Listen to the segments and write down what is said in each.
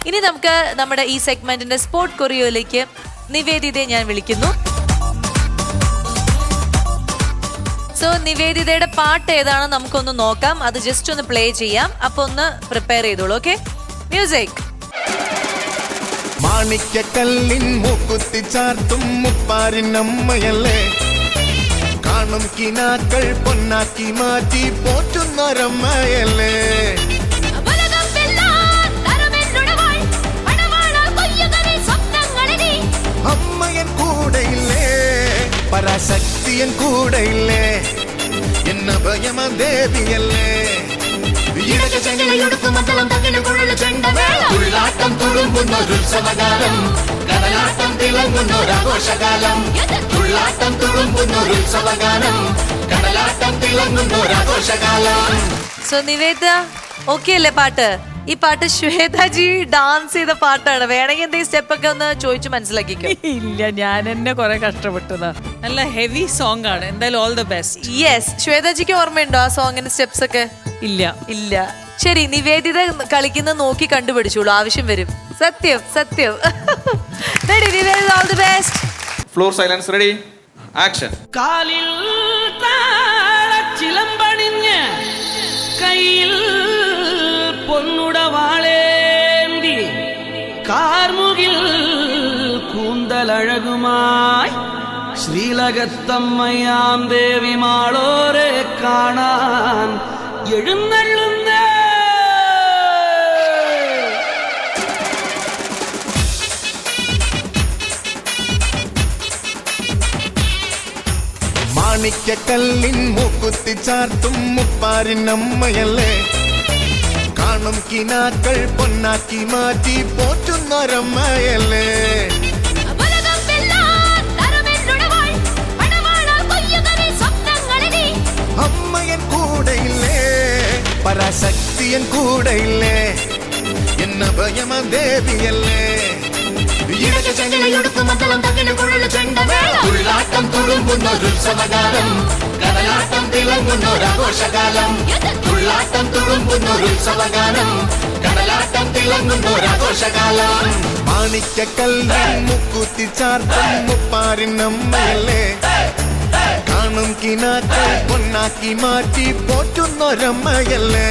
ഇനി നമുക്ക് നമ്മുടെ ഈ സെഗ്മെന്റിന്റെ സ്പോർട് കൊറിയോയിലേക്ക് നിവേദിതയെ ഞാൻ വിളിക്കുന്നു. സോ നിവേദിതയുടെ പാട്ട് ഏതാണെന്ന് നമുക്കൊന്ന് നോക്കാം. അത് ജസ്റ്റ് ഒന്ന് പ്ലേ ചെയ്യാം. അപ്പൊ ഒന്ന് പ്രിപ്പയർ ചെയ്തോളൂ. Okay, music. മാണിക്കക്കല്ലിൻ മൂക്കുത്തി ചാർത്തും മുപ്പാരിനമ്മയല്ലേ, കാണും കിനാക്കൾ പൊന്നാക്കി മാറ്റി പോറ്റുന്നൊരമ്മയല്ലേ. അമ്മയൻ കൂടെയില്ലേ, പരാശക്തിയൻ കൂടെയില്ലേ, എന്ന ഭയമ ദേവിയല്ലേ. തുള്ളാട്ടം തുളുമ്പുന്നൊരുത്സവകാലം, കടലാട്ടം തിളങ്ങുന്നൊരാഘോഷകാലം. തുള്ളാട്ടം തുളുമ്പുന്നൊരുത്സവകാലം, കടലാട്ടം തിളങ്ങുന്നൊരാഘോഷകാലം. സോ നിവേദ ഓക്കെ അല്ലേ പാട്ട്? ഈ പാട്ട് ശ്വേതാജി ഡാൻസ് ചെയ്ത പാട്ടാണ്. വേണമെങ്കിൽ എന്തെങ്കിലും സ്റ്റെപ്പ് ഒക്കെ ഒന്ന് ചോദിച്ചു മനസ്സിലാക്കിക്കോ. ഇല്ല, ഞാൻ എന്നെ കുറെ കഷ്ടപ്പെട്ടതാ. നല്ല ഹെവി സോങ് ആണ്. എന്തായാലും ഓൾ ദ ബെസ്റ്റ്. യെസ്, ശ്വേതാജിക്ക് ഓർമ്മയുണ്ടോ ആ സോങ്ങിന്റെ സ്റ്റെപ്സ് ഒക്കെ? ഇല്ല. ശരി, നിവേദിത കളിക്കുന്ന നോക്കി കണ്ടുപിടിച്ചോളൂ, ആവശ്യം വരും. സത്യം സത്യം. Ready Nivedita, all the best. Floor silence, ready, action. കാലിൽ താളച്ചിലമ്പണിഞ്ഞ് കയ്യിൽ പൊന്നുടവാളേന്തി കാർമുകിൽ കൂന്തലഴകുമായി ശ്രീലകത്തമ്മയാം ദേവി മാളോരെ കാണാൻ എഴുന്നള്ളുന്നേ. മാണിക്കക്കല്ലിൻ മൂക്കുത്തി ചാർത്തും മുപ്പാരിനമ്മയല്ലേ, കാണും കിനാക്കൾ പൊന്നാക്കി മാറ്റി പോറ്റുന്നൊരമ്മയല്ലേ. അമ്മയൻ കൂടെയില്ലേ, പരാശക്തിയൻ കൂടെയില്ലേ, എന്ന ഭയമ ദേവിയല്ലേ. തുള്ളാട്ടം തുളുമ്പുന്നൊരുത്സവകാലം, കടലാട്ടം തിളങ്ങുന്നൊരാഘോഷകാലം. തുള്ളാട്ടം തുളുമ്പുന്നൊരുത്സവകാലം, കടലാട്ടം തിളങ്ങുന്നൊരാഘോഷകാലം. മാണിക്കക്കല്ലിൻ മുക്കുത്തി ചാർത്തും മുപ്പാരിനമ്മയല്ലേ, കാണും കിനാക്കൾ പൊന്നാക്കി മാറ്റി പോറ്റുന്നൊരമ്മയല്ലേ.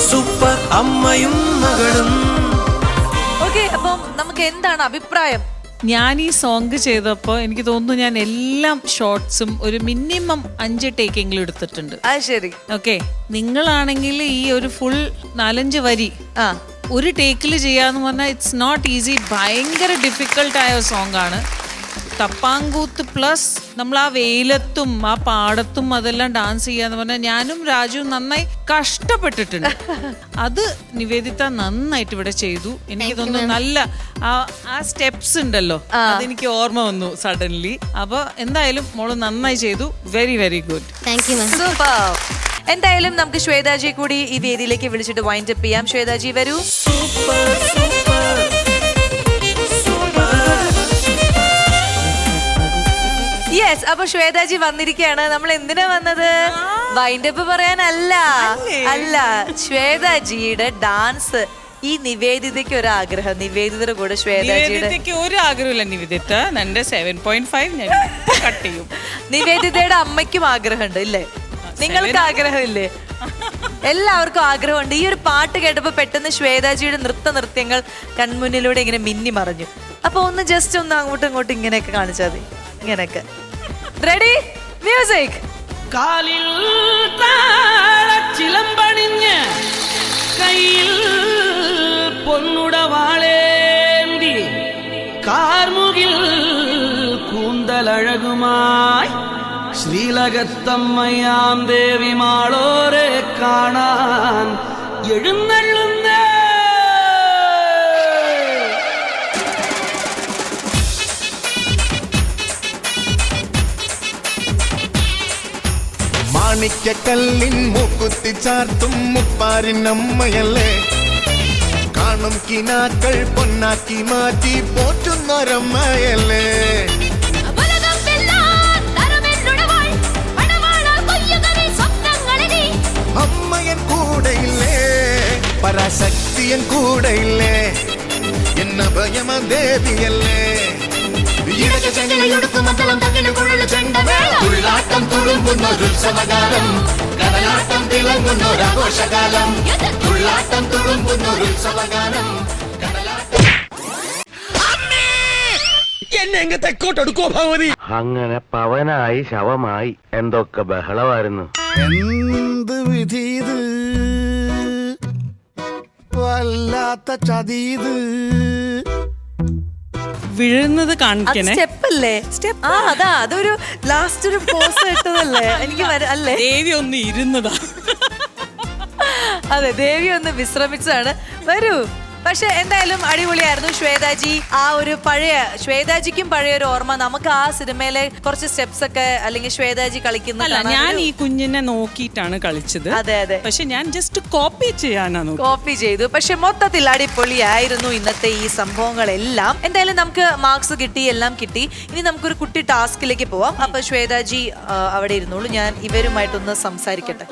സൂപ്പർ അമ്മയും മകളും. ഓക്കെ, അപ്പം നമുക്ക് എന്താണ് അഭിപ്രായം? ഞാൻ ഈ സോങ് ചെയ്തപ്പോൾ എനിക്ക് തോന്നുന്നു ഞാൻ എല്ലാം ഷോർട്സും ഒരു മിനിമം 5 ടേക്കെങ്കിലും എടുത്തിട്ടുണ്ട്. അത് ശരി. ഓക്കെ, നിങ്ങളാണെങ്കിൽ ഈ ഒരു ഫുൾ 4-5 വരി ഒരു ടേക്കിൽ ചെയ്യാന്ന് പറഞ്ഞാൽ ഇറ്റ്സ് നോട്ട് ഈസി. ഭയങ്കര ഡിഫിക്കൽട്ടായ സോങ് ആണ്. തപ്പാങ്കൂത്ത് പ്ലസ് നമ്മൾ ആ വെയിലത്തും ആ പാടത്തും അതെല്ലാം ഡാൻസ് ചെയ്യാന്ന് പറഞ്ഞാൽ ഞാനും രാജുവും നന്നായി കഷ്ടപ്പെട്ടിട്ടുണ്ട്. അത് നിവേദിത നന്നായിട്ട് ഇവിടെ ചെയ്തു. എനിക്ക് തോന്നുന്നു നല്ല ആ സ്റ്റെപ്സ് ഉണ്ടല്ലോ, അതെനിക്ക് ഓർമ്മ വന്നു സഡൻലി. അപ്പൊ എന്തായാലും മോള് നന്നായി ചെയ്തു. Very very good. സൂപ്പർ. എന്തായാലും നമുക്ക് ശ്വേതാജി കൂടി ഈ വേദിയിലേക്ക് വിളിച്ചിട്ട് വൈൻഡ് അപ്പ് ചെയ്യാം. ശ്വേതാജി വരൂ. യെസ്, അപ്പൊ ശ്വേതാജി വന്നിരിക്കുകയാണ്. നമ്മൾ എന്തിനാ വന്നത്? വൈൻഡ് അപ്പ് പറയാനല്ല, അല്ല, ശ്വേതാജിയുടെ ഡാൻസ്. ഈ നിവേദിതയ്ക്ക് ഒരു ആഗ്രഹം, നിവേദിതയുടെ കൂടെ ശ്വേതാജിയുടെ ഒരു ആഗ്രഹമില്ല. നിവേദിത എന്റെ 7.5 ഞാൻ കട്ട് ചെയ്യും. നിവേദിതയുടെ അമ്മയ്ക്കും ആഗ്രഹമുണ്ട് ഇല്ലേ? നിങ്ങൾക്ക് ആഗ്രഹമില്ലേ? എല്ലാവർക്കും ആഗ്രഹമുണ്ട്. ഈ ഒരു പാട്ട് കേട്ടപ്പോ പെട്ടെന്ന് ശ്വേതാജിയുടെ നൃത്യങ്ങൾ കൺമുന്നിലൂടെ ഇങ്ങനെ മിന്നി മറഞ്ഞു. അപ്പൊ ഒന്ന് ജസ്റ്റ് ഒന്ന് അങ്ങോട്ടും ഇങ്ങോട്ടും ഇങ്ങനെയൊക്കെ കാണിച്ചാൽ മതി. ഇങ്ങനെയൊക്കെ. Ready, music. കാലിൽ താളച്ചിലമ്പണിഞ്ഞ് കയ്യിൽ പൊന്നുടവാളേന്തി കാർമുകിൽ കൂന്തലഴകുമായി ശ്രീലകത്തമ്മയാം ദേവി മാളോരെ കാണാൻ എഴുന്നള്ളുന്നേ. മാണിക്കക്കല്ലിൻ മൂക്കുത്തി ചാർത്തും മുപ്പാരിനമ്മയല്ലേ, കാണും കിനാക്കൾ പൊന്നാക്കി മാറ്റി പോറ്റുന്നൊരമ്മയല്ലേ. അമ്മയൻ കൂടെയില്ലേ പരാശക്തിയൻ കൂടെയില്ലേ എന്ന ഭയമ ദേവിയല്ലേ തുള്ളാട്ടം തുളുമ്പുന്നൊരുത്സവകാലം കടലാട്ടം തിളങ്ങുന്നൊരാഘോഷകാലം തുള്ളാട്ടം തുളുമ്പുന്നൊരുത്സവകാലം എന്നെ എങ്ങ് തെക്കോട്ടെടുക്കോ ഭഗവതി. അങ്ങനെ പവനായി ശവമായി എന്തൊക്കെ ബഹളമായിരുന്നു. എന്ത് വിധീത് വല്ലാത്ത ചതീത്. വീഴുന്നത് കാണിക്കണേ. സ്റ്റെപ്പല്ലേ? ആ അതാ അതൊരു ലാസ്റ്റ് ഒരു പോസ് ഇട്ടതല്ലേ എനിക്ക് അല്ലേ? ദേവി ഒന്ന് ഇരുന്നതാ. അതെ, ദേവി ഒന്ന് വിശ്രമിച്ചതാണ്. വരൂ. പക്ഷെ എന്തായാലും അടിപൊളിയായിരുന്നു ശ്വേതാജി. ആ ഒരു പഴയ ശ്വേതാജിക്കും പഴയൊരു ഓർമ്മ. നമുക്ക് ആ സിനിമയിലെ കുറച്ച് സ്റ്റെപ്സ് ഒക്കെ അല്ലെങ്കിൽ ശ്വേതാജി കളിക്കുന്ന അല്ല, ഞാൻ ഈ കുഞ്ഞിനെ നോക്കിയിട്ടാണ് കളിച്ചത്. അതെ അതെ, പക്ഷെ ഞാൻ ജസ്റ്റ് കോപ്പി ചെയ്യാനാണ്. കോപ്പി ചെയ്തു. പക്ഷെ മൊത്തത്തിൽ അടിപൊളിയായിരുന്നു ഇന്നത്തെ ഈ സംഭവങ്ങളെല്ലാം. എന്തായാലും നമുക്ക് മാർക്സ് കിട്ടി, എല്ലാം കിട്ടി. ഇനി നമുക്കൊരു കുട്ടി ടാസ്കിലേക്ക് പോവാം. അപ്പൊ ശ്വേതാജി അവിടെ ഇരുന്നോളൂ, ഞാൻ ഇവരുമായിട്ടൊന്ന് സംസാരിക്കട്ടെ.